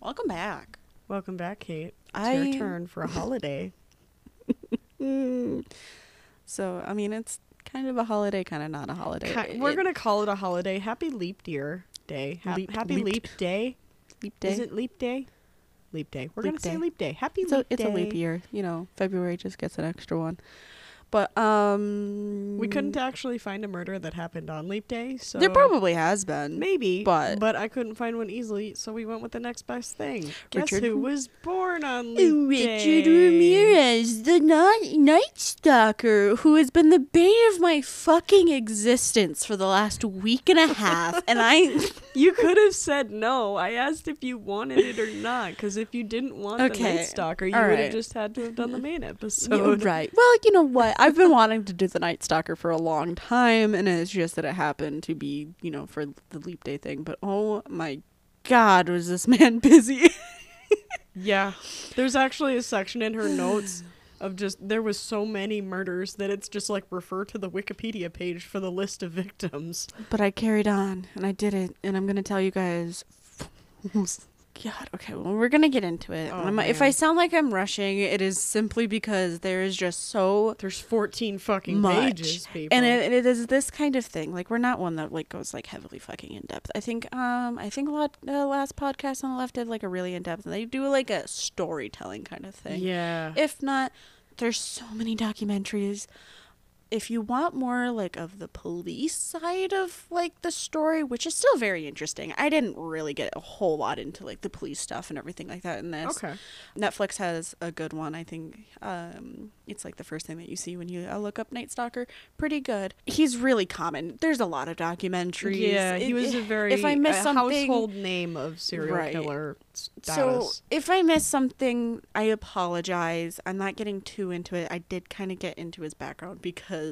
Welcome back. Welcome back, Kate. It's your turn for a holiday. So, I mean, it's kind of a holiday, kind of not a holiday. We're going to call it a holiday. Happy Leap Year Day. Happy Leap Day. Leap Day. Is it Leap Day? Leap Day. We're going to say Leap Day. Happy Leap Day. It's a leap year. You know, February just gets an extra one. But, we couldn't actually find a murder that happened on Leap Day, so... There probably has been. Maybe. But I couldn't find one easily, so we went with the next best thing. Guess Richard. who was born on Leap Day? Richard Ramirez, the Night Stalker, who has been the bane of my fucking existence for the last week and a half, and I... You could have said no. I asked if you wanted it or not, because if you didn't want the Night Stalker, you would have just had to have done the main episode. Yeah, right. Well, you know what? I've been wanting to do the Night Stalker for a long time, and it's just that it happened to be, you know, for the Leap Day thing. But oh my God, was this man busy? Yeah. There's actually a section in her notes of just, there was so many murders that it's just like refer to the Wikipedia page for the list of victims. But I carried on, and I did it, and I'm going to tell you guys... God, okay, well, we're going to get into it. If I sound like I'm rushing, it is simply because there is just so... There's 14 fucking pages, people. And it is this kind of thing. Like, we're not one that, like, goes, like, heavily fucking in-depth. I think the last podcast on the left did, like, a really in-depth... They do, like, a storytelling kind of thing. Yeah. If not, there's so many documentaries... If you want more, like, of the police side of, like, the story, which is still very interesting. I didn't really get a whole lot into, like, the police stuff and everything like that in this. Okay. Netflix has a good one, I think. It's, like, the first thing that you see when you look up Night Stalker. Pretty good. He's really common. There's a lot of documentaries. Yeah, he was a very if I miss something, household name of serial killer status. So, if I miss something, I apologize. I'm not getting too into it. I did kind of get into his background because...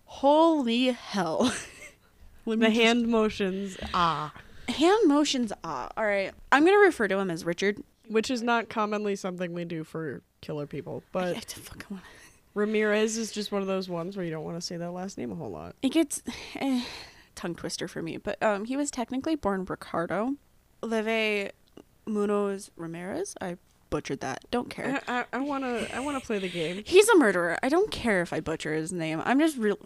Holy hell. The hand motions, Hand motions, All right. I'm going to refer to him as Richard. Which is not commonly something we do for killer people. But Ramirez is just one of those ones where you don't want to say that last name a whole lot. It gets tongue twister for me. But he was technically born Ricardo Leve Munoz Ramirez. I butchered that. Don't care. I wanna play the game. He's a murderer. I don't care if I butcher his name. I'm just real.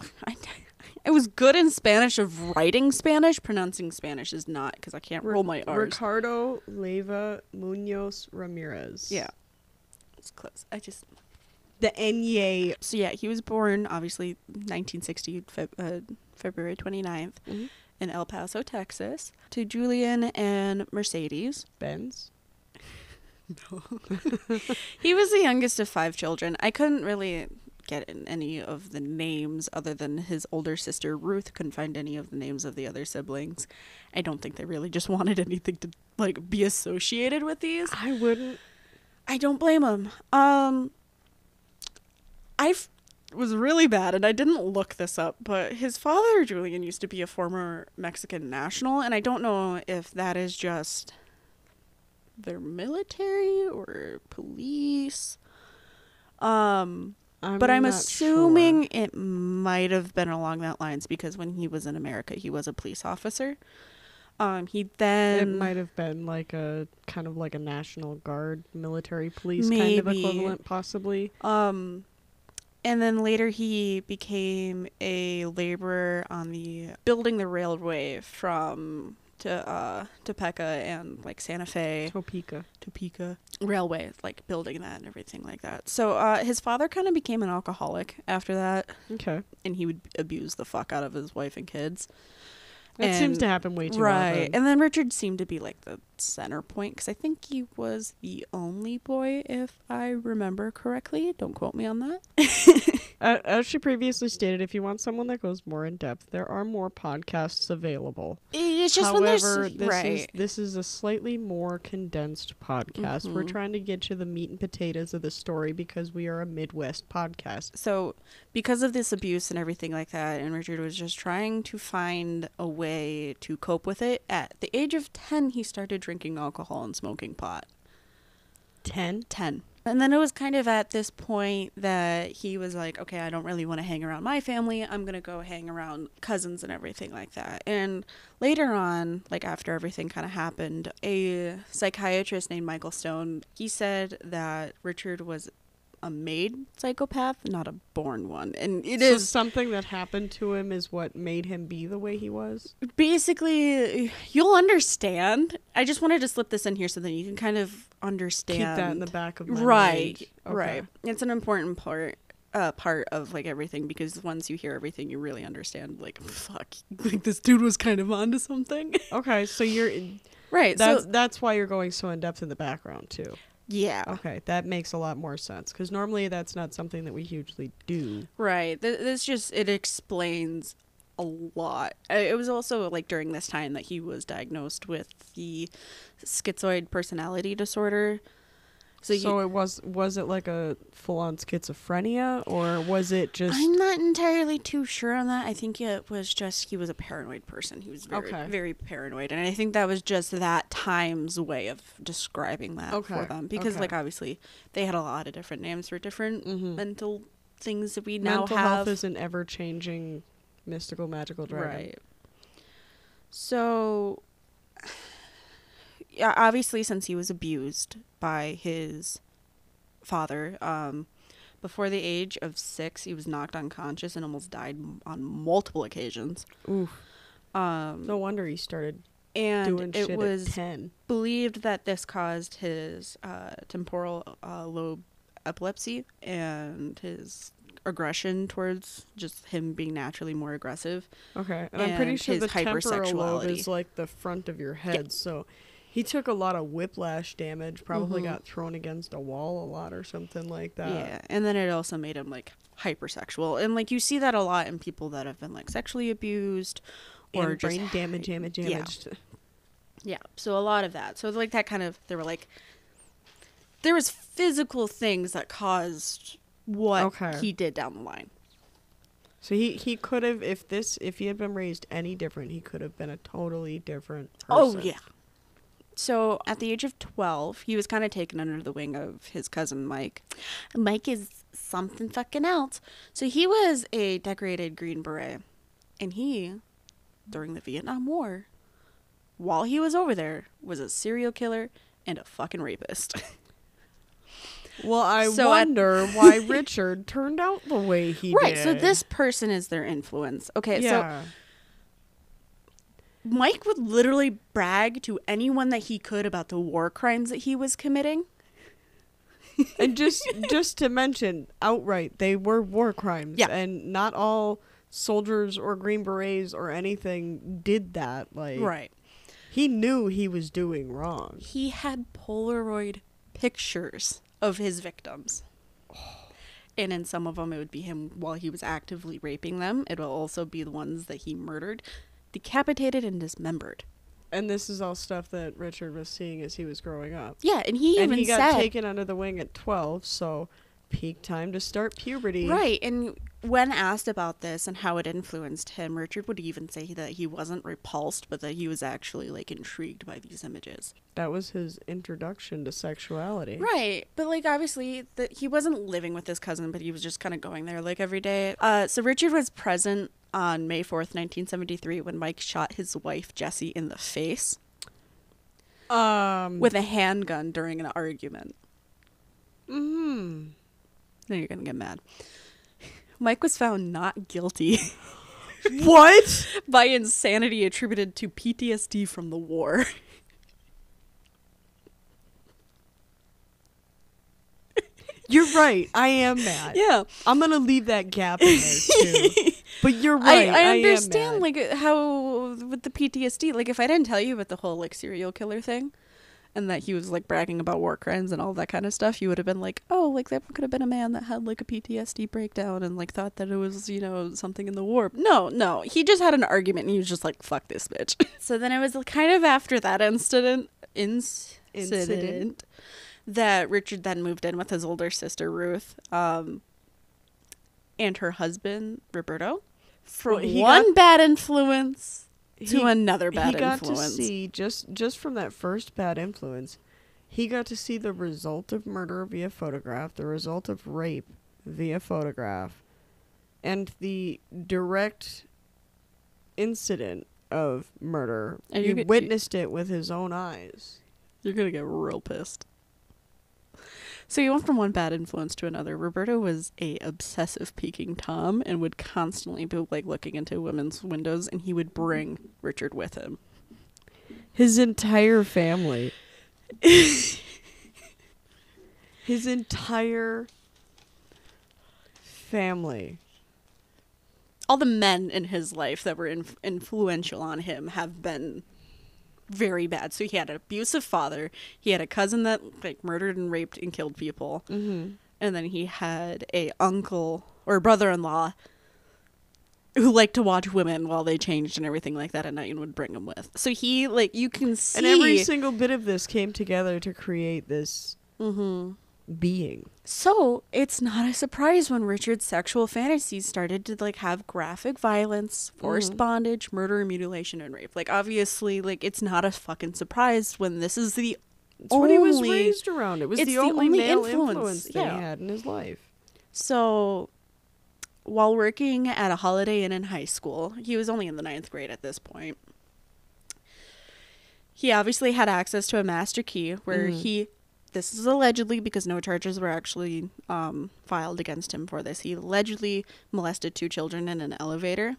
I was good in Spanish of writing Spanish. Pronouncing Spanish is not, because I can't roll my R's. Ricardo Leva Munoz Ramirez. Yeah, it's close. The Nye. So yeah, he was born obviously 1960 February 29th in El Paso, Texas, to Julian and Mercedes Benz. No. He was the youngest of 5 children. I couldn't really get in any of the names other than his older sister Ruth. Couldn't find any of the names of the other siblings. I don't think they really just wanted anything to, like, be associated with these. I wouldn't. I don't blame him. Was really bad, and I didn't look this up, but his father, Julian, used to be a former Mexican national, and I don't know if that is just... their military or police, but I'm assuming it might have been along that lines, because when he was in America he was a police officer. It might have been like a kind of like a National Guard military police maybe. Kind of equivalent, possibly. And then later he became a laborer on building the railway from Topeka and, like, Santa Fe. Topeka railway, like, building that and everything like that. So his father kind of became an alcoholic after that. Okay. And he would abuse the fuck out of his wife and kids. That seems to happen way too often. Right. And then Richard seemed to be, like, the center point, because I think he was the only boy, if I remember correctly. Don't quote me on that. As she previously stated, if you want someone that goes more in depth, there are more podcasts available. It's just However, this is a slightly more condensed podcast. Mm-hmm. We're trying to get you the meat and potatoes of the story because we are a Midwest podcast. So because of this abuse and everything like that, and Richard was just trying to find a way to cope with it, at the age of 10, he started drinking alcohol and smoking pot. 10? 10. And then it was kind of at this point that he was like, okay, I don't really want to hang around my family. I'm going to go hang around cousins and everything like that. And later on, like after everything kind of happened, a psychiatrist named Michael Stone, he said that Richard was a made psychopath, not a born one. And it is something that happened to him is what made him be the way he was. Basically, you'll understand. I just wanted to slip this in here so that you can kind of understand. Keep that in the back of my mind. Right. Okay. Right. It's an important part of like everything, because once you hear everything, you really understand. Like, fuck, like this dude was kind of onto something. Okay, so you're right. That's why you're going so in depth in the background too. Yeah. Okay, that makes a lot more sense, because normally that's not something that we hugely do. Right. This just, it explains a lot. It was also like during this time that he was diagnosed with the schizoid personality disorder. So it was it like a full-on schizophrenia, or was it just... I'm not entirely too sure on that. I think it was just, he was a paranoid person. He was very paranoid. And I think that was just that time's way of describing that for them. Because, like, obviously, they had a lot of different names for different mental things that we now have. Mental health is an ever-changing, mystical, magical dragon. Right. So... yeah, obviously, since he was abused by his father, before the age of 6, he was knocked unconscious and almost died on multiple occasions. Oof. No wonder he started doing shit it was at 10. Believed that this caused his temporal lobe epilepsy and his aggression towards just him being naturally more aggressive. Okay, and I'm pretty sure the temporal lobe is like the front of your head, so... He took a lot of whiplash damage, probably got thrown against a wall a lot or something like that. Yeah, and then it also made him, like, hypersexual. And, like, you see that a lot in people that have been, like, sexually abused or and just... brain damage. Yeah, so a lot of that. So, like, that kind of... They were, like... There was physical things that caused what he did down the line. So he could have... If he had been raised any different, he could have been a totally different person. Oh, yeah. So, at the age of 12, he was kind of taken under the wing of his cousin, Mike. Mike is something fucking else. So, he was a decorated Green Beret. And he, during the Vietnam War, while he was over there, was a serial killer and a fucking rapist. Well, I wonder why Richard turned out the way he did. Right, so this person is their influence. Okay, so... Mike would literally brag to anyone that he could about the war crimes that he was committing. And just to mention outright, they were war crimes. Yeah. And not all soldiers or Green Berets or anything did that. Like, right. He knew he was doing wrong. He had Polaroid pictures of his victims. And in some of them, it would be him while he was actively raping them. It will also be the ones that he murdered. Decapitated and dismembered. And this is all stuff that Richard was seeing as he was growing up. Yeah, and he got taken under the wing at 12, so peak time to start puberty. Right, and when asked about this and how it influenced him, Richard would even say that he wasn't repulsed, but that he was actually, like, intrigued by these images. That was his introduction to sexuality. Right, but, like, obviously, he wasn't living with his cousin, but he was just kind of going there, like, every day. So Richard was present on May 4th, 1973, when Mike shot his wife, Jessie, in the face with a handgun during an argument. Mm-hmm. Then you're going to get mad. Mike was found not guilty. What? By insanity attributed to PTSD from the war. You're right. I am mad. Yeah. I'm going to leave that gap in there, too. But you're right. I understand, like, how, with the PTSD, like, if I didn't tell you about the whole, like, serial killer thing, and that he was, like, bragging about war crimes and all that kind of stuff, you would have been like, oh, like, that could have been a man that had, like, a PTSD breakdown and, like, thought that it was, you know, something in the war. No. He just had an argument, and he was just like, fuck this bitch. So then it was kind of after that incident that Richard then moved in with his older sister, Ruth, and her husband, Roberto. From one bad influence to another bad influence. He got to see, just from that first bad influence, he got to see the result of murder via photograph, the result of rape via photograph, and the direct incident of murder. And he witnessed it with his own eyes. You're gonna get real pissed. So he went from one bad influence to another. Roberto was a obsessive peeking Tom and would constantly be like looking into women's windows, and he would bring Richard with him. His entire family. His entire family. All the men in his life that were influential on him have been very bad. So he had an abusive father. He had a cousin that like murdered and raped and killed people. Mm-hmm. And then he had a uncle or brother-in-law who liked to watch women while they changed and everything like that at night and would bring them with. So he, like, you can see... And every single bit of this came together to create this being. So it's not a surprise when Richard's sexual fantasies started to, like, have graphic violence, forced bondage, murder, mutilation, and rape. Like, obviously, like, it's not a fucking surprise when this is the It's what he was raised around. It was the only male influence that he had in his life. So... while working at a Holiday Inn in high school, he was only in the 9th grade at this point. He obviously had access to a master key where this is allegedly because no charges were actually filed against him for this. He allegedly molested 2 children in an elevator.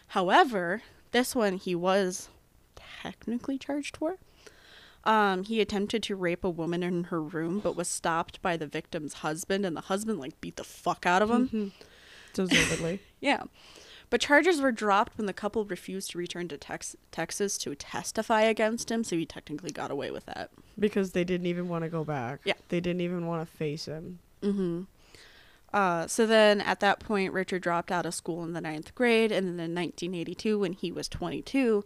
However, this one he was technically charged for. He attempted to rape a woman in her room, but was stopped by the victim's husband, and the husband like beat the fuck out of him. Deservedly. Yeah. But charges were dropped when the couple refused to return to Texas to testify against him, so he technically got away with that. Because they didn't even want to go back. Yeah. They didn't even want to face him. So then at that point, Richard dropped out of school in the 9th grade, and then in 1982, when he was 22,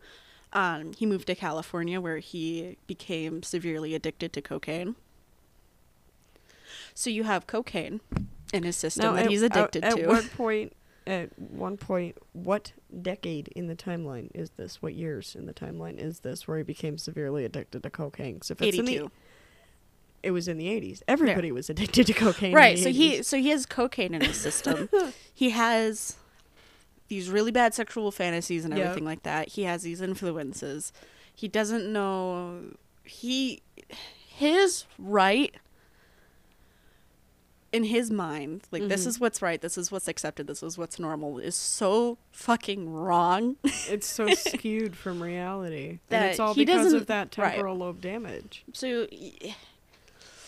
he moved to California where he became severely addicted to cocaine. So you have cocaine in his system that he's addicted to. At one point, what decade in the timeline is this? What years in the timeline is this where he became severely addicted to cocaine? So if it's 82. It was in the 80s. Everybody was addicted to cocaine. Right. In the 80s. So he has cocaine in his system. He has these really bad sexual fantasies and everything like that. He has these influences. He doesn't know his right in his mind, like this is what's right, this is what's accepted, this is what's normal, is so fucking wrong. It's so skewed from reality. That and it's all because of that temporal lobe damage. So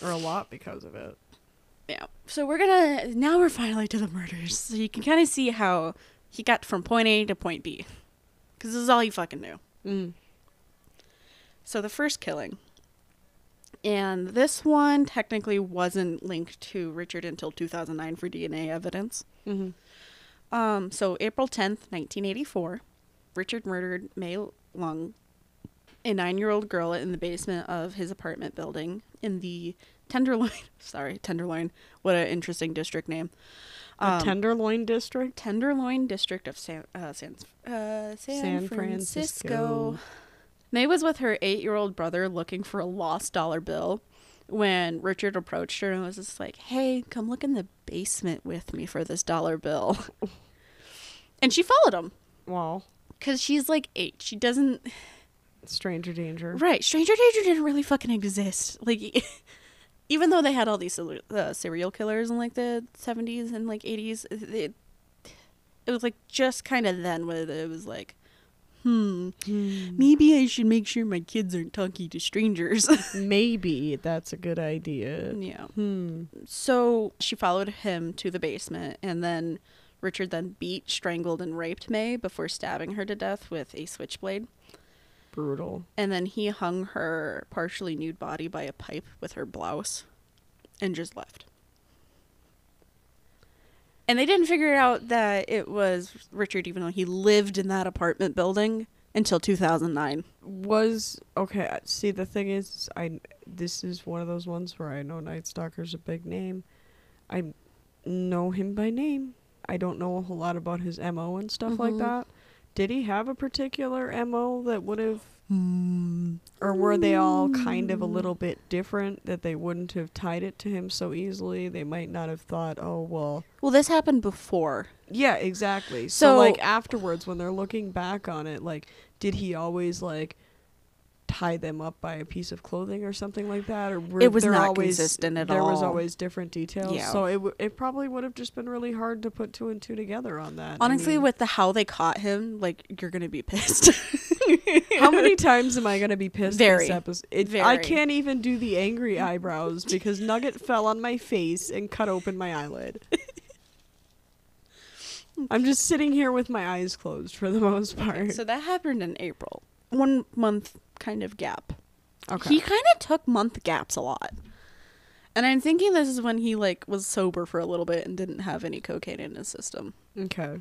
or a lot because of it. Yeah. So now we're finally to the murders. So you can kind of see how he got from point A to point B. Because this is all he fucking knew. So the first killing. And this one technically wasn't linked to Richard until 2009 for DNA evidence. So April 10th, 1984, Richard murdered May Lung, a 9-year-old girl, in the basement of his apartment building in the Tenderloin. What an interesting district name. Tenderloin district? Tenderloin district of San Francisco. May was with her 8-year-old brother looking for a lost dollar bill when Richard approached her and was just like, hey, come look in the basement with me for this dollar bill. And she followed him. Wow. Because she's like 8. She doesn't... Stranger danger. Right. Stranger danger didn't really fucking exist. Like, even though they had all these serial killers in like the 70s and like 80s, it was like just kind of then when it was like, maybe I should make sure my kids aren't talking to strangers. Maybe that's a good idea. Yeah. So she followed him to the basement, and then Richard then beat, strangled, and raped May before stabbing her to death with a switchblade. Brutal. And then he hung her partially nude body by a pipe with her blouse and just left. And they didn't figure out that it was Richard, even though he lived in that apartment building until 2009. Okay, see, the thing is, this is one of those ones where I know Night Stalker's a big name. I know him by name. I don't know a whole lot about his MO and stuff like that. Did he have a particular MO that would have Or were they all kind of a little bit different that they wouldn't have tied it to him so easily? They might not have thought, oh, well. Well, this happened before. Yeah, exactly. So like, afterwards, when they're looking back on it, like, did he always, like, tie them up by a piece of clothing or something like that? Or were it was there not always, consistent at all. There was always different details. Yeah. So it probably would have just been really hard to put 2 and 2 together on that. Honestly, with how they caught him, like, you're going to be pissed. How many times am I going to be pissed Very. this episode? I can't even do the angry eyebrows because Nugget fell on my face and cut open my eyelid. I'm just sitting here with my eyes closed for the most part. Okay, so that happened in April. 1 month kind of gap. Okay. He kind of took month gaps a lot. And I'm thinking this is when he, like, was sober for a little bit and didn't have any cocaine in his system. Okay.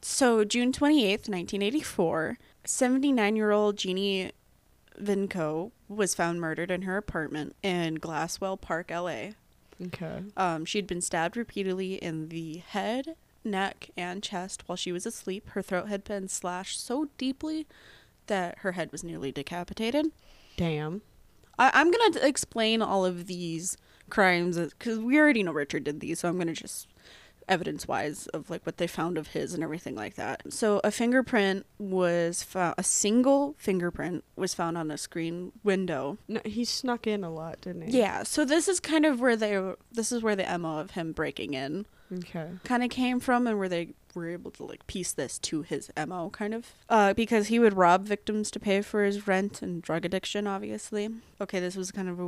So, June 28th, 1984, 79-year-old Jeannie Vinco was found murdered in her apartment in Glasswell Park, LA. Okay. She'd been stabbed repeatedly in the head, neck, and chest while she was asleep. Her throat had been slashed so deeply that her head was nearly decapitated. Damn. I'm going to explain all of these crimes because we already know Richard did these, so I'm going to just evidence-wise of, like, what they found of his and everything like that. So a fingerprint was found, a single fingerprint was found on a screen window. No, he snuck in a lot, didn't he? Yeah, so this is kind of where the MO of him breaking in Okay. kind of came from, and where they were able to, like, piece this to his MO, kind of. Because he would rob victims to pay for his rent and drug addiction, obviously. Okay, this was kind of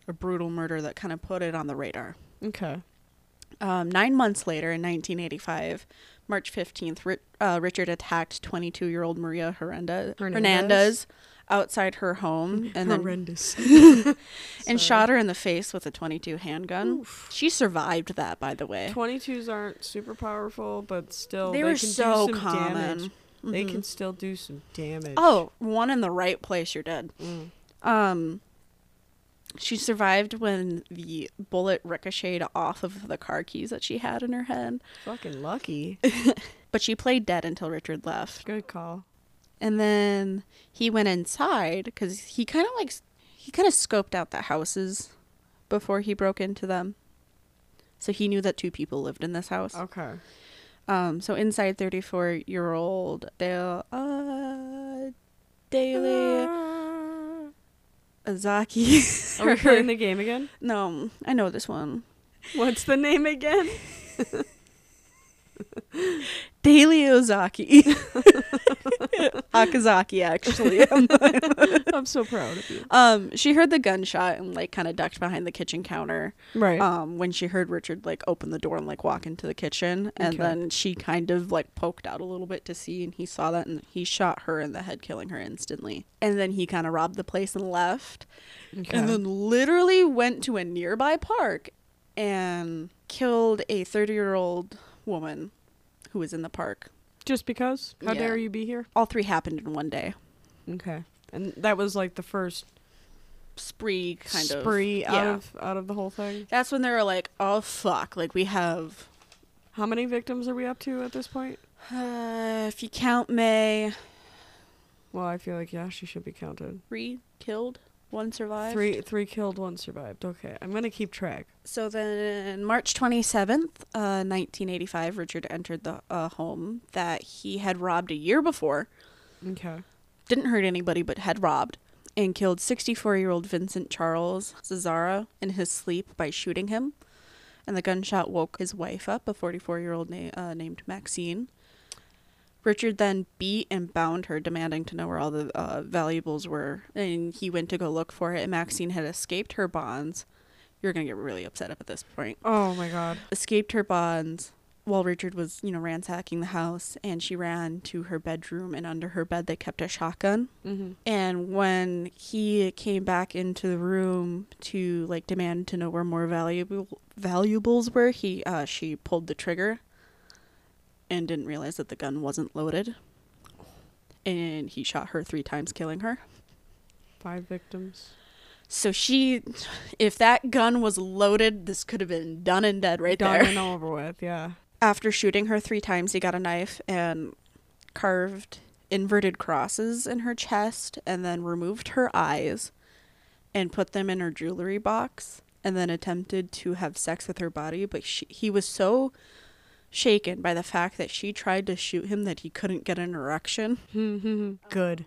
a brutal murder that kind of put it on the radar. Okay. 9 months later, in 1985, March 15th, Richard attacked 22-year-old Maria Hernandez outside her home and Horrendous. and shot her in the face with a .22 handgun. Oof. She survived that, by the way. 22s aren't super powerful, but still They they were can so do some common. damage. Mm-hmm. They can still do some damage. Oh, one in the right place, you're dead. Mm. She survived when the bullet ricocheted off of the car keys that she had in her head. Fucking lucky. But she played dead until Richard left. Good call. And then he went inside because he kind of scoped out the houses before he broke into them. So he knew that 2 people lived in this house. Okay. So inside, 34-year-old Daily Ozaki. Are we playing the game again? No, I know this one. What's the name again? Daily Ozaki. Akazaki, actually. I'm so proud of you. She heard the gunshot and, like, kind of ducked behind the kitchen counter. Right. When she heard Richard, like, open the door and, like, walk into the kitchen. And Okay. then she kind of, like, poked out a little bit to see, and he saw that, and he shot her in the head, killing her instantly. And then he kind of robbed the place and left. Okay. And then literally went to a nearby park and killed a 30-year-old woman who was in the park. Just because? How Yeah. dare you be here? All 3 happened in one day. Okay. And that was like the first Spree kind of. out of the whole thing. That's when they were like, oh, fuck. Like, we have... How many victims are we up to at this point? if you count May, Well, I feel like, yeah, she should be counted. 3 killed, 1 survived. Three killed, 1 survived. Okay, I'm gonna keep track. So then, March 27th, 1985, Richard entered the home that he had robbed a year before. Okay. Didn't hurt anybody, but had robbed. And killed 64-year-old Vincent Charles Cesara in his sleep by shooting him. And the gunshot woke his wife up, a 44-year-old named Maxine. Richard then beat and bound her, demanding to know where all the valuables were. And he went to go look for it, and Maxine had escaped her bonds. You're going to get really upset at this point. Oh, my God. Escaped her bonds while Richard was, ransacking the house, and she ran to her bedroom, and under her bed they kept a shotgun. Mm-hmm. And when he came back into the room to, like, demand to know where more valuables were, she pulled the trigger and didn't realize that the gun wasn't loaded. And he shot her 3 times, killing her. 5 victims. So if that gun was loaded, this could have been done and dead there. Done and over with, yeah. After shooting her 3 times, he got a knife and carved inverted crosses in her chest and then removed her eyes and put them in her jewelry box and then attempted to have sex with her body. But he was so shaken by the fact that she tried to shoot him that he couldn't get an erection. Good.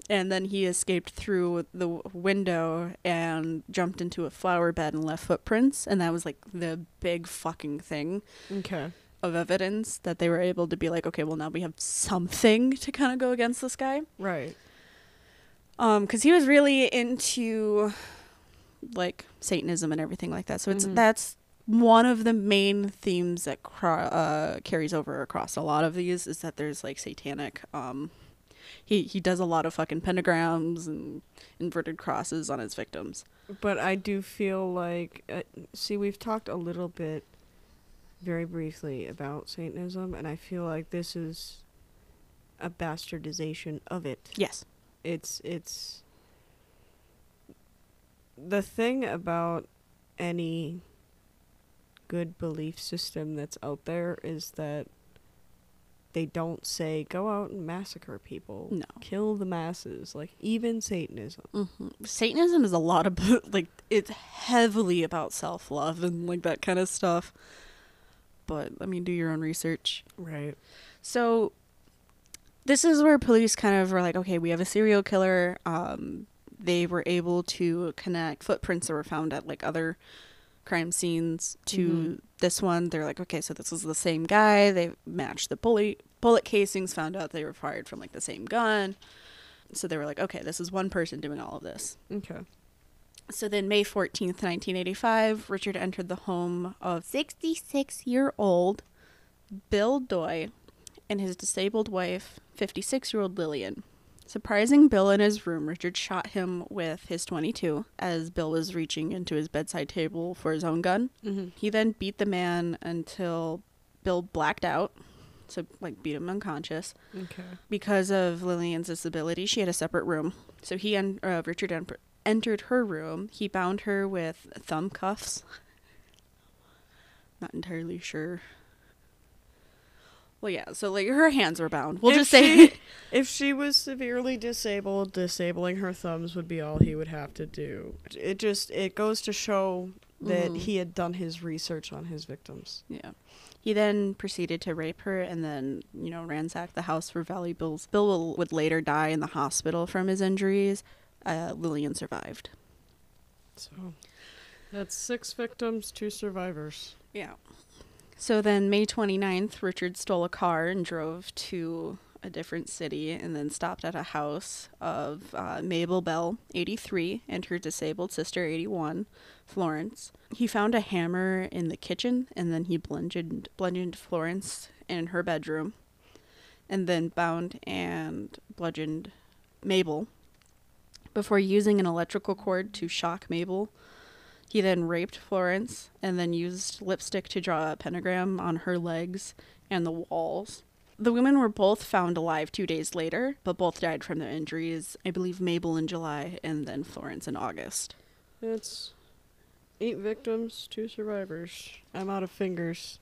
And then he escaped through the window and jumped into a flower bed and left footprints. And that was like the big fucking thing of evidence that they were able to be like, okay, well, now we have something to kind of go against this guy. Right. Because he was really into like Satanism and everything like that. So that's one of the main themes that carries over across a lot of these, is that there's like satanic he does a lot of fucking pentagrams and inverted crosses on his victims. But I do feel like we've talked a little bit very briefly about Satanism, and I feel like this is a bastardization of it. Yes. It's the thing about any good belief system that's out there is that they don't say go out and massacre people. No. Kill the masses. Like, even Satanism. Mm-hmm. Satanism is a lot about, like, it's heavily about self-love and, like, that kind of stuff. But, I mean, do your own research. Right. So, this is where police kind of were like, okay, we have a serial killer. They were able to connect footprints that were found at, like, other crime scenes to this one. They're like, okay, so this is the same guy. They matched the bullet casings, found out they were fired from like the same gun. So they were like, okay, this is one person doing all of this. Okay. So then May 14th, 1985, Richard entered the home of 66-year-old Bill Doy and his disabled wife, 56-year-old Lillian. Surprising Bill in his room, Richard shot him with his .22 as Bill was reaching into his bedside table for his own gun. He then beat the man until Bill blacked out, so like beat him unconscious. Okay. Because of Lillian's disability, she had a separate room. So Richard entered her room. He bound her with thumb cuffs. Not entirely sure. Well, yeah, so like her hands were bound. We'll just say if she was severely disabled, disabling her thumbs would be all he would have to do. It goes to show that he had done his research on his victims. Yeah. He then proceeded to rape her and then, ransack the house for valuables. Bill would later die in the hospital from his injuries. Lillian survived. So that's 6 victims, 2 survivors. Yeah. So then May 29th, Richard stole a car and drove to a different city and then stopped at a house of Mabel Bell, 83, and her disabled sister, 81, Florence. He found a hammer in the kitchen and then he bludgeoned Florence in her bedroom and then bound and bludgeoned Mabel before using an electrical cord to shock Mabel. He then raped Florence and then used lipstick to draw a pentagram on her legs and the walls. The women were both found alive 2 days later, but both died from their injuries. I believe Mabel in July and then Florence in August. It's 8 victims, 2 survivors. I'm out of fingers.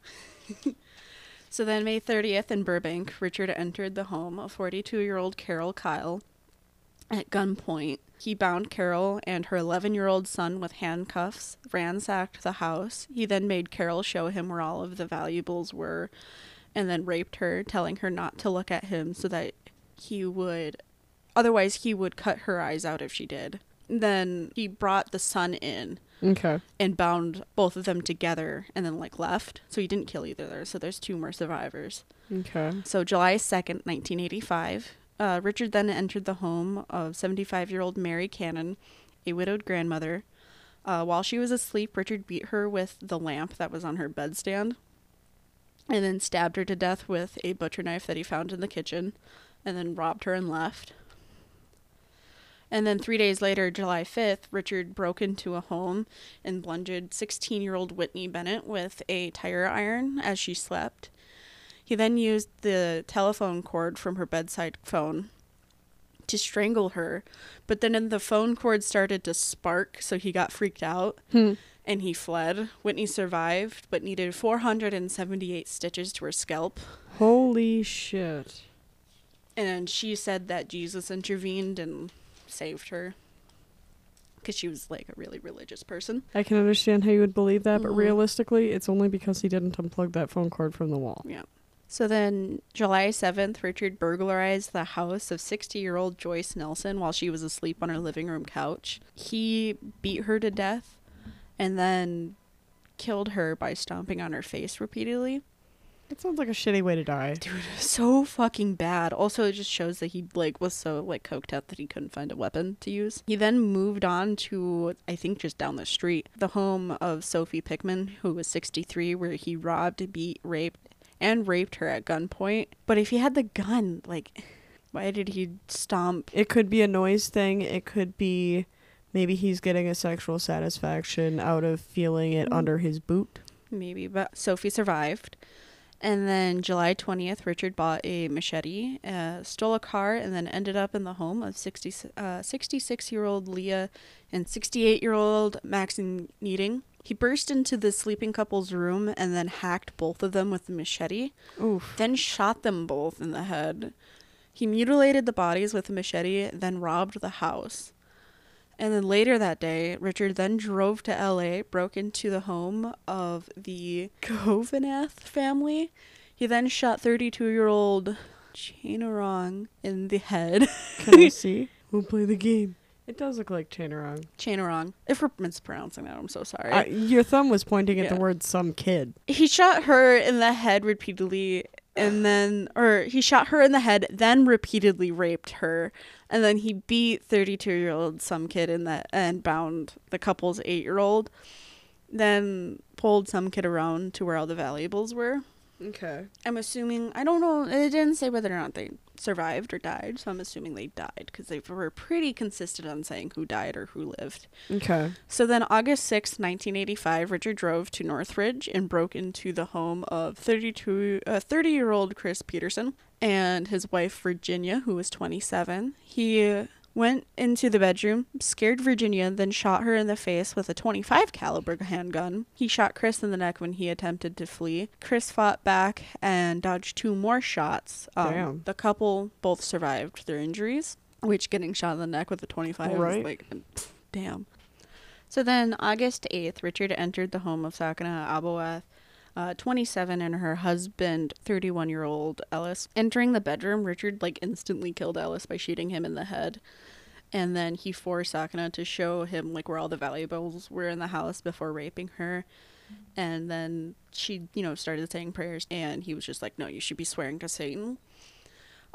So then May 30th in Burbank, Richard entered the home of 42-year-old Carol Kyle at gunpoint. He bound Carol and her 11-year-old son with handcuffs, ransacked the house. He then made Carol show him where all of the valuables were, and then raped her, telling her not to look at him so that otherwise he would cut her eyes out if she did. Then he brought the son in. Okay. And bound both of them together and then left. So he didn't kill either there. So there's 2 more survivors. Okay. So July 2nd, 1985. Richard then entered the home of 75-year-old Mary Cannon, a widowed grandmother. While she was asleep, Richard beat her with the lamp that was on her bedstand and then stabbed her to death with a butcher knife that he found in the kitchen and then robbed her and left. And then 3 days later, July 5th, Richard broke into a home and bludgeoned 16-year-old Whitney Bennett with a tire iron as she slept. He then used the telephone cord from her bedside phone to strangle her, but then the phone cord started to spark, so he got freaked out, and he fled. Whitney survived, but needed 478 stitches to her scalp. Holy shit. And she said that Jesus intervened and saved her because she was like a really religious person. I can understand how you would believe that, but Mhm. realistically, it's only because he didn't unplug that phone cord from the wall. Yeah. So then, July 7th, Richard burglarized the house of 60-year-old Joyce Nelson while she was asleep on her living room couch. He beat her to death and then killed her by stomping on her face repeatedly. It sounds like a shitty way to die. Dude, so fucking bad. Also, it just shows that he like was so like coked out that he couldn't find a weapon to use. He then moved on to, I think, just down the street, the home of Sophie Pickman, who was 63, where he robbed, beat, raped her at gunpoint. But if he had the gun, like, why did he stomp? It could be a noise thing. It could be maybe he's getting a sexual satisfaction out of feeling it under his boot. Maybe, but Sophie survived. And then July 20th, Richard bought a machete, stole a car, and then ended up in the home of 66-year-old Leah and 68-year-old Maxine Needing. He burst into the sleeping couple's room and then hacked both of them with the machete. Oof. Then shot them both in the head. He mutilated the bodies with a machete, then robbed the house. And then later that day, Richard then drove to LA, broke into the home of the Kovanath family. He then shot 32-year-old Chainarong in the head. Can I see? We'll play the game. It does look like Chainarong. Chainarong. If we're mispronouncing that, I'm so sorry. Your thumb was pointing at the word some kid. He shot her in the head repeatedly, he shot her in the head, then repeatedly raped her. And then he beat 32-year-old some kid and bound the couple's 8-year-old. Then pulled some kid around to where all the valuables were. Okay. I'm assuming, I don't know, it didn't say whether or not they survived or died, so I'm assuming they died, because they were pretty consistent on saying who died or who lived. Okay. So then August 6th, 1985, Richard drove to Northridge and broke into the home of 30-year-old Chris Peterson and his wife Virginia, who was 27. He went into the bedroom, scared Virginia, then shot her in the face with a .25 caliber handgun. He shot Chris in the neck when he attempted to flee. Chris fought back and dodged 2 more shots. Damn. The couple both survived their injuries, which getting shot in the neck with a .25 was like, damn. So then August 8th, Richard entered the home of Sakina Abouath, 27, and her husband, 31-year-old Ellis. Entering the bedroom, Richard instantly killed Ellis by shooting him in the head. And then he forced Sakina to show him where all the valuables were in the house before raping her. And then she, started saying prayers, and he was just like, no, you should be swearing to Satan.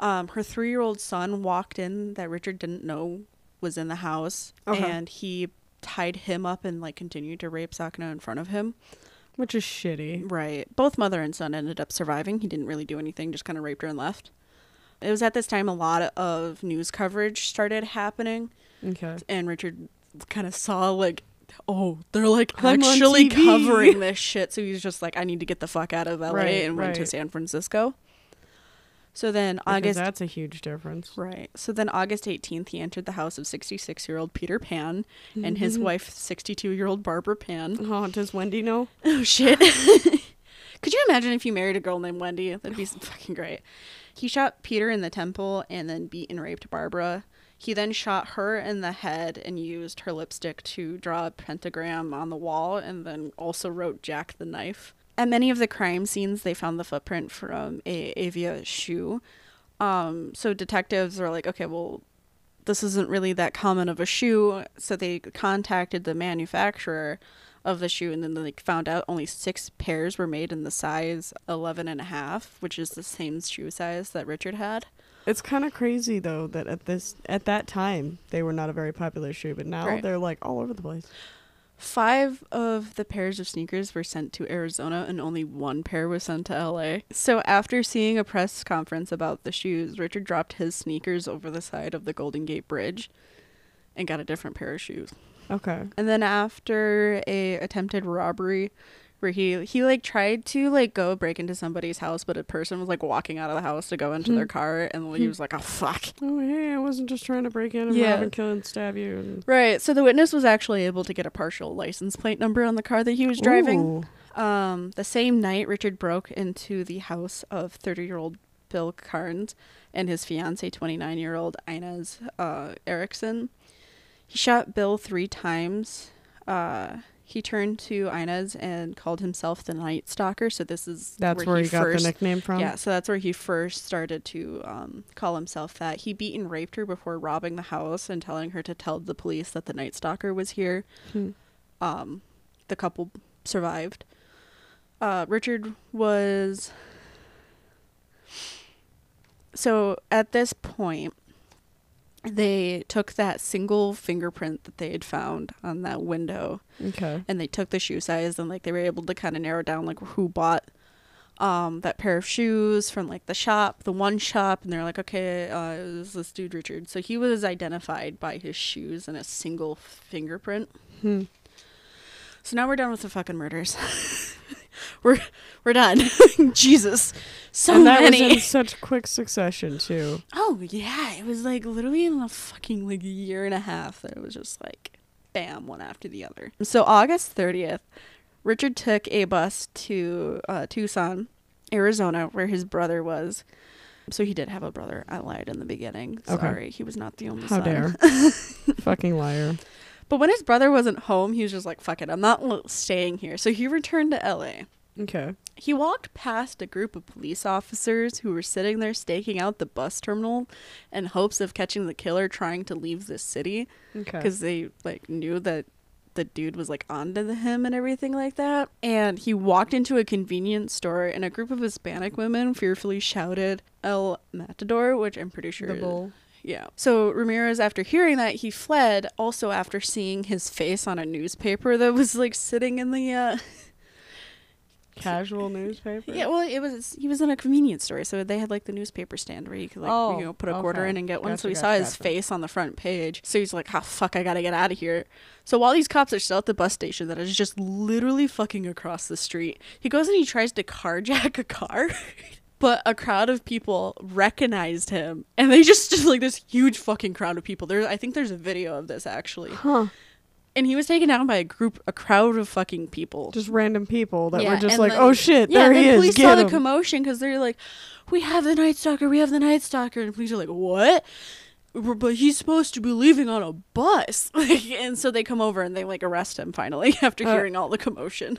Her 3-year-old son walked in that Richard didn't know was in the house, and he tied him up and continued to rape Sakina in front of him. Which is shitty. Right. Both mother and son ended up surviving. He didn't really do anything, just kind of raped her and left. It was at this time a lot of news coverage started happening. Okay. And Richard kind of saw they're I'm actually on TV. covering this shit. So he's just like, I need to get the fuck out of LA, and went to right. San Francisco. So then That's a huge difference. Right. So then August 18th, he entered the house of 66-year-old Peter Pan and his wife, 62-year-old Barbara Pan. Oh, does Wendy know? Oh, shit. Could you imagine if you married a girl named Wendy? That'd be fucking great. He shot Peter in the temple and then beat and raped Barbara. He then shot her in the head and used her lipstick to draw a pentagram on the wall, and then also wrote Jack the Knife. At many of the crime scenes, they found the footprint from a Avia shoe. So detectives were like, okay, well, this isn't really that common of a shoe. So they contacted the manufacturer of the shoe, and then they found out only 6 pairs were made in the size 11.5, which is the same shoe size that Richard had. It's kind of crazy though that at that time they were not a very popular shoe, but now they're all over the place. 5 of the pairs of sneakers were sent to Arizona, and only 1 pair was sent to LA. So after seeing a press conference about the shoes, Richard dropped his sneakers over the side of the Golden Gate Bridge and got a different pair of shoes. Okay. And then after a attempted robbery where he tried to go break into somebody's house, but a person was walking out of the house to go into their car, and he was like, oh fuck. Oh hey, I wasn't just trying to break in and rob and kill and stab you. Right. So the witness was actually able to get a partial license plate number on the car that he was driving. Ooh. The same night, Richard broke into the house of 30-year-old Bill Carnes and his fiancée, 29-year-old Inez Erickson. He shot Bill 3 times. He turned to Inez and called himself the Night Stalker. So that's where he got the nickname from? Yeah, so that's where he first started to call himself that. He beat and raped her before robbing the house and telling her to tell the police that the Night Stalker was here. The couple survived. Richard was... So at this point, they took that single fingerprint that they had found on that window. Okay. And they took the shoe size and like they were able to kind of narrow down like who bought that pair of shoes from like the one shop, and they're like, okay, it was this dude Richard. So he was identified by his shoes and a single fingerprint. So now we're done with the fucking murders. We're done. Jesus. So many. And that was in such quick succession, too. Oh, yeah. It was like literally in a fucking like year and a half that it was just like bam, one after the other. So August 30th, Richard took a bus to Tucson, Arizona, where his brother was. So he did have a brother. I lied in the beginning. Sorry. He was not the only son. How dare. Fucking liar. But when his brother wasn't home, he was just like, fuck it, I'm not staying here. So he returned to LA. Okay. He walked past a group of police officers who were sitting there staking out the bus terminal in hopes of catching the killer trying to leave the city. Okay. Because they like knew that the dude was like onto him and everything like that. And he walked into a convenience store and a group of Hispanic women fearfully shouted El Matador, which I'm pretty sure The bull. Yeah. So Ramirez, after hearing that, he fled. Also, after seeing his face on a newspaper that was like sitting in the casual newspaper. Yeah. Well, he was in a convenience store, so they had like the newspaper stand where you could like put a quarter in and get one. So he saw his face on the front page. So he's like, "Ah, fuck, I gotta get out of here." So while these cops are still at the bus station that is just literally fucking across the street, he goes and he tries to carjack a car. But a crowd of people recognized him, and they just like this huge fucking crowd of people. I think there's a video of this actually. Huh. And he was taken down by a crowd of fucking people. Just random people that were just and like, then, oh shit, there he is. Police Get saw him. the commotion because they're like, we have the Night Stalker, we have the Night Stalker. And the police are like, what? But he's supposed to be leaving on a bus. And so they come over and they like arrest him finally after hearing all the commotion.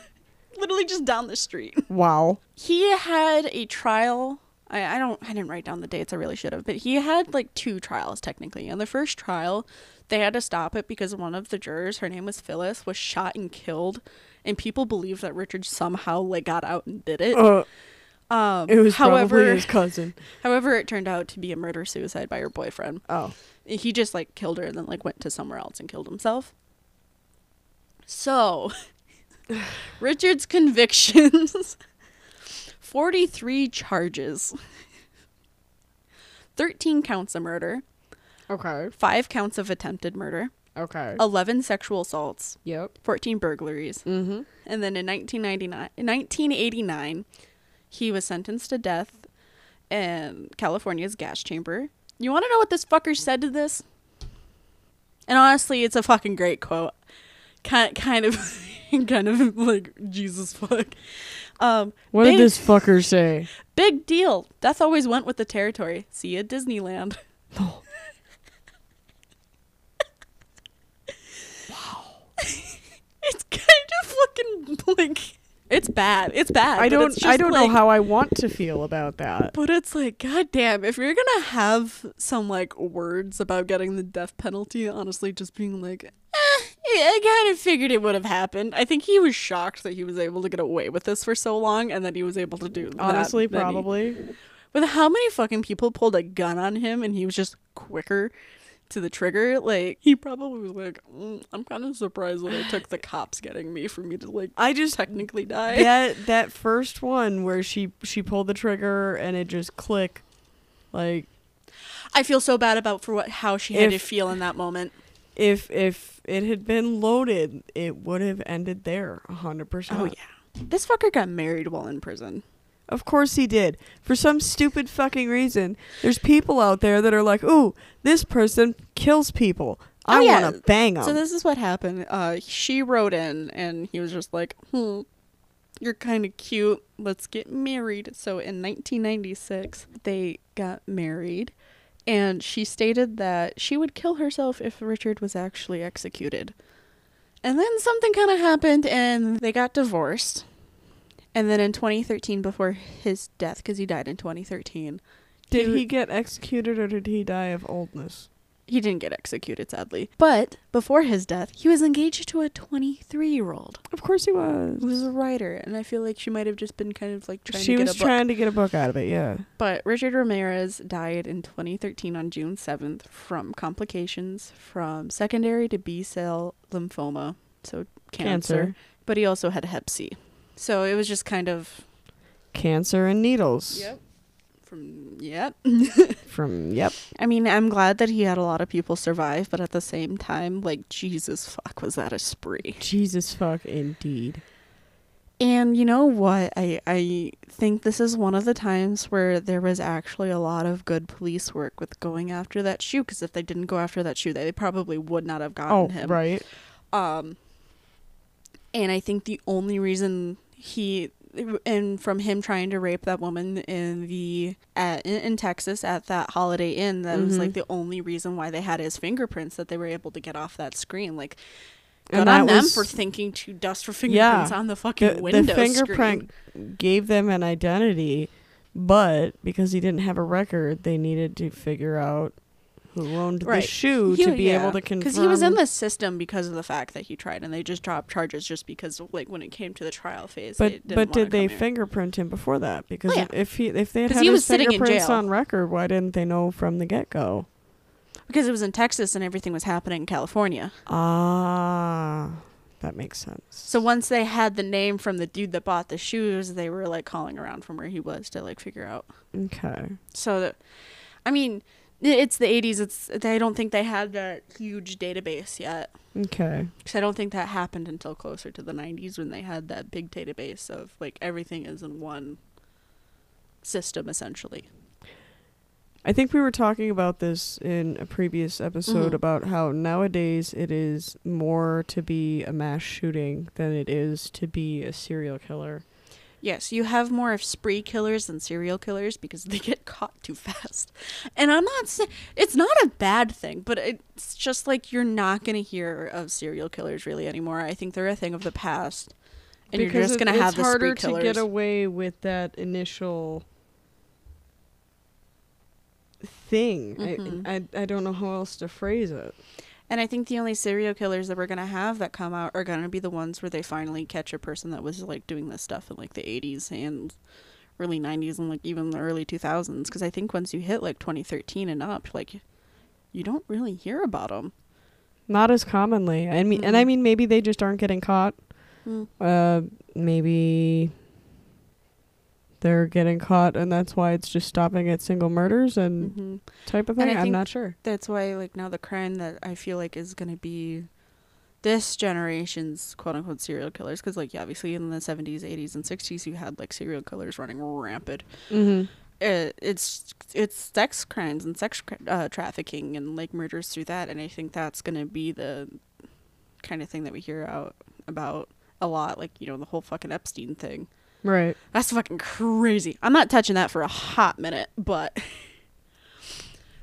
Literally just down the street. Wow. He had a trial. I didn't write down the dates. I really should have. But he had like 2 trials technically. In the first trial, they had to stop it because one of the jurors, her name was Phyllis, was shot and killed, and people believed that Richard somehow like got out and did it. It was probably his cousin. However, it turned out to be a murder suicide by her boyfriend. Oh. He just like killed her and then like went to somewhere else and killed himself. So Richard's convictions: 43 charges, 13 counts of murder, Okay. 5 counts of attempted murder, Okay. 11 sexual assaults, Yep. 14 burglaries. Mm-hmm. And then in 1989, he was sentenced to death in California's gas chamber. You want to know what this fucker said to this? And honestly, it's a fucking great quote. Kind of like, Jesus fuck. What did this fucker say? Big deal. Death always went with the territory. See you at Disneyland. Oh. It's kind of fucking like, it's bad. It's bad. I don't know like, how I want to feel about that. But it's like, goddamn, if you're gonna have some like words about getting the death penalty, honestly, just being like, I kind of figured it would have happened. I think he was shocked that he was able to get away with this for so long, and that he was able to do that. Honestly, probably. With how many fucking people pulled a gun on him, and he was just quicker to the trigger, like, he probably was like, I'm kind of surprised that it took the cops getting me for me to like I just technically die. That first one where she pulled the trigger and it just clicked, like, I feel so bad about how she had to feel in that moment. If it had been loaded, it would have ended there 100%. Oh yeah, this fucker got married while in prison. Of course he did. For some stupid fucking reason, there's people out there that are like, ooh, this person kills people. I want to bang them. So this is what happened. She wrote in, and he was just like, you're kind of cute. Let's get married. So in 1996, they got married. And she stated that she would kill herself if Richard was actually executed. And then something kind of happened and they got divorced. And then in 2013, before his death, because he died in 2013. Did he get executed or did he die of oldness? He didn't get executed, sadly. But before his death, he was engaged to a 23-year-old. Of course he was. Who was a writer. And I feel like she might have just been kind of like trying to get a book. She was trying to get a book out of it, yeah. But Richard Ramirez died in 2013 on June 7th from complications from secondary to B-cell lymphoma. So cancer. But he also had hep C. So it was just kind of... Cancer and needles. Yep. Yep. I mean, I'm glad that he had a lot of people survive, but at the same time, like, Jesus fuck, was that a spree. Jesus fuck, indeed. And you know what? I think this is one of the times where there was actually a lot of good police work with going after that shoe, because if they didn't go after that shoe, they probably would not have gotten him. Oh, right. And I think the only reason and from him trying to rape that woman in Texas at that Holiday Inn, that was like the only reason why they had his fingerprints, that they were able to get off that screen. Like, good on them for thinking to dust for fingerprints on the fucking window The fingerprint gave them an identity, but because he didn't have a record, they needed to figure out who owned the shoe to be able to confirm. Because he was in the system because of the fact that he tried, and they just dropped charges just because, like, when it came to the trial phase. But did they fingerprint him before that? Because if they had he his fingerprints on record, why didn't they know from the get-go? Because it was in Texas and everything was happening in California. Ah, that makes sense. So once they had the name from the dude that bought the shoes, they were, like, calling around from where he was to, like, figure out. Okay. So, I mean... It's the 80s. I don't think they had that huge database yet. Okay. Because I don't think that happened until closer to the 90s when they had that big database of, like, everything is in one system, essentially. I think we were talking about this in a previous episode about how nowadays it is more to be a mass shooting than it is to be a serial killer. Yes, you have more of spree killers than serial killers because they get caught too fast. And I'm not saying... It's not a bad thing, but it's just like you're not going to hear of serial killers really anymore. I think they're a thing of the past. And because you're just going to have the spree killers. It's harder to get away with that initial thing. I don't know how else to phrase it. And I think the only serial killers that we're going to have that come out are going to be the ones where they finally catch a person that was, like, doing this stuff in, like, the 80s and early 90s and, like, even the early 2000s. Because I think once you hit, like, 2013 and up, like, you don't really hear about them. Not as commonly. I mean, and I mean, maybe they just aren't getting caught. Maybe they're getting caught and that's why it's just stopping at single murders and type of thing. I'm not sure. That's why, like, now the crime that I feel like is going to be this generation's quote-unquote serial killers, because, like, obviously in the 70s, 80s, and 60s you had, like, serial killers running rampant. It's sex crimes and sex trafficking and, like, murders through that, and I think that's going to be the kind of thing that we hear about a lot, like, you know, the whole fucking Epstein thing. Right. That's fucking crazy. I'm not touching that for a hot minute, but...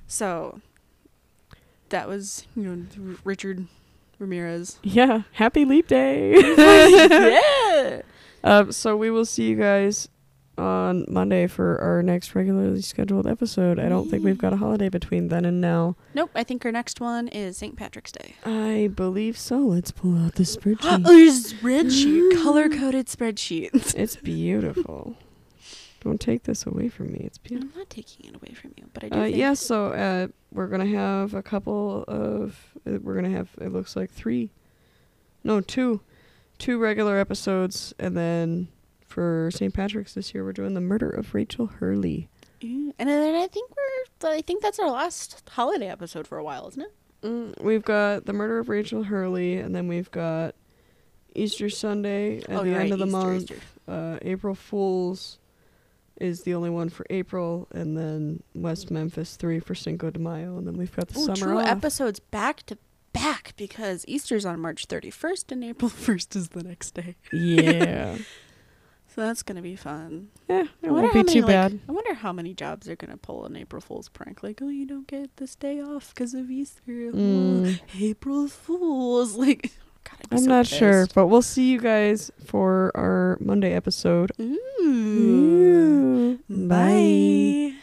So, that was, you know, Richard Ramirez. Yeah. Happy Leap Day. Yeah. So we will see you guys on Monday for our next regularly scheduled episode. I don't think we've got a holiday between then and now. Nope. I think our next one is St. Patrick's Day. I believe so. Let's pull out the spreadsheet. Spreadsheet. Color-coded spreadsheet. It's beautiful. Don't take this away from me. It's beautiful. I'm not taking it away from you, but I do think... Yeah, so we're going to have a couple of... We're going to have, it looks like two regular episodes, and then for St. Patrick's this year, we're doing the murder of Rachel Hurley. And then I think that's our last holiday episode for a while, isn't it? We've got the murder of Rachel Hurley, and then we've got Easter Sunday at the end of the month. April Fool's is the only one for April, and then West Memphis 3 for Cinco de Mayo, and then we've got the summer off. Episodes back to back, because Easter's on March 31st and April 1st is the next day. Yeah. So that's gonna be fun. Yeah, it I wonder won't be how many, too bad. I wonder how many jobs are gonna pull an April Fool's prank. Like, oh, you don't get this day off because of Easter. April Fools. Like, God, I'd be I'm so not sure, pissed. but we'll see you guys for our Monday episode. Ooh. Bye. Bye.